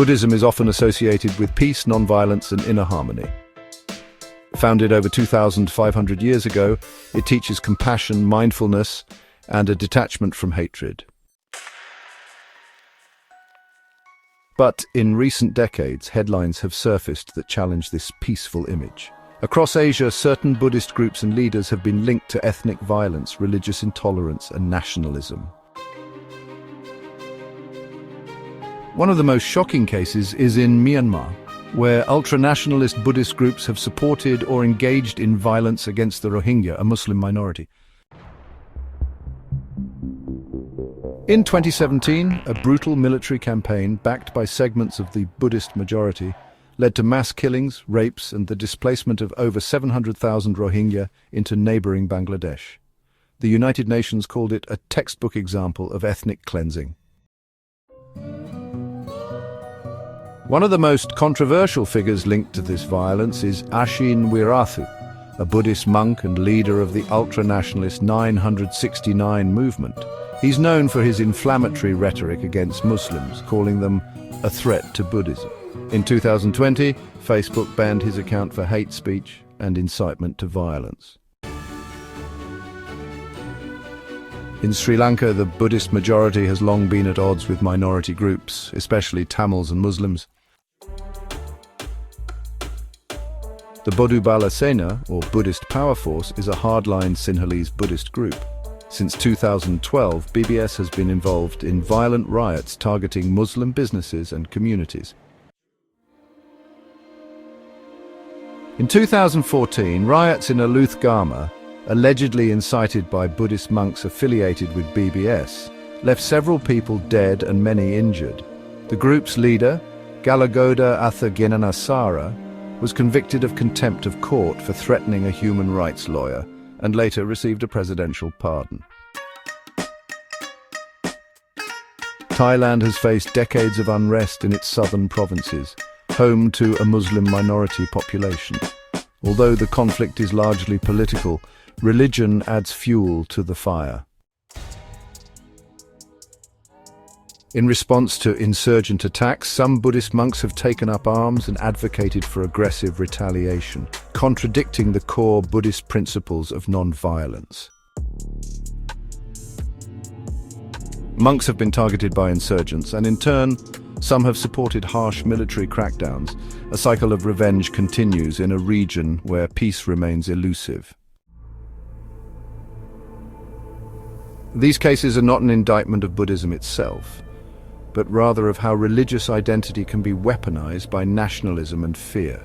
Buddhism is often associated with peace, non-violence, and inner harmony. Founded over 2,500 years ago, it teaches compassion, mindfulness, and a detachment from hatred. But in recent decades, headlines have surfaced that challenge this peaceful image. Across Asia, certain Buddhist groups and leaders have been linked to ethnic violence, religious intolerance, and nationalism. One of the most shocking cases is in Myanmar, where ultra-nationalist Buddhist groups have supported or engaged in violence against the Rohingya, a Muslim minority. In 2017, a brutal military campaign backed by segments of the Buddhist majority led to mass killings, rapes, and the displacement of over 700,000 Rohingya into neighboring Bangladesh. The United Nations called it a textbook example of ethnic cleansing. One of the most controversial figures linked to this violence is Ashin Wirathu, a Buddhist monk and leader of the ultra-nationalist 969 movement. He's known for his inflammatory rhetoric against Muslims, calling them a threat to Buddhism. In 2020, Facebook banned his account for hate speech and incitement to violence. In Sri Lanka, the Buddhist majority has long been at odds with minority groups, especially Tamils and Muslims. The Bodu Bala Sena, or Buddhist Power Force, is a hardline Sinhalese Buddhist group. Since 2012, BBS has been involved in violent riots targeting Muslim businesses and communities. In 2014, riots in Aluthgama, allegedly incited by Buddhist monks affiliated with BBS, left several people dead and many injured. The group's leader, Galagoda Gnanasara, was convicted of contempt of court for threatening a human rights lawyer and later received a presidential pardon. Thailand has faced decades of unrest in its southern provinces, home to a Muslim minority population. Although the conflict is largely political, religion adds fuel to the fire. In response to insurgent attacks, some Buddhist monks have taken up arms and advocated for aggressive retaliation, contradicting the core Buddhist principles of non-violence. Monks have been targeted by insurgents, and in turn, some have supported harsh military crackdowns. A cycle of revenge continues in a region where peace remains elusive. These cases are not an indictment of Buddhism itself, but rather of how religious identity can be weaponized by nationalism and fear.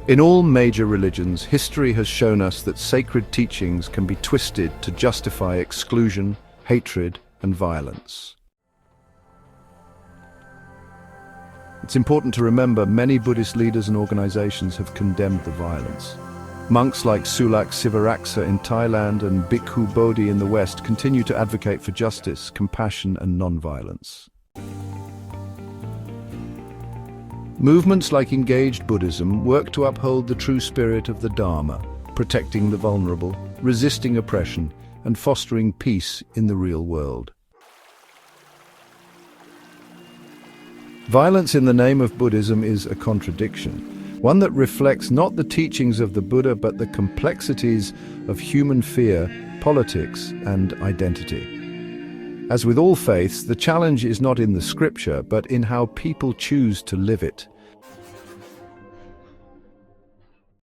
In all major religions, history has shown us that sacred teachings can be twisted to justify exclusion, hatred, and violence. It's important to remember many Buddhist leaders and organizations have condemned the violence. Monks like Sulak Sivaraksa in Thailand and Bhikkhu Bodhi in the West continue to advocate for justice, compassion, and non-violence. Movements like Engaged Buddhism work to uphold the true spirit of the Dharma, protecting the vulnerable, resisting oppression, and fostering peace in the real world. Violence in the name of Buddhism is a contradiction, one that reflects not the teachings of the Buddha but the complexities of human fear, politics, and identity. As with all faiths, the challenge is not in the scripture but in how people choose to live it.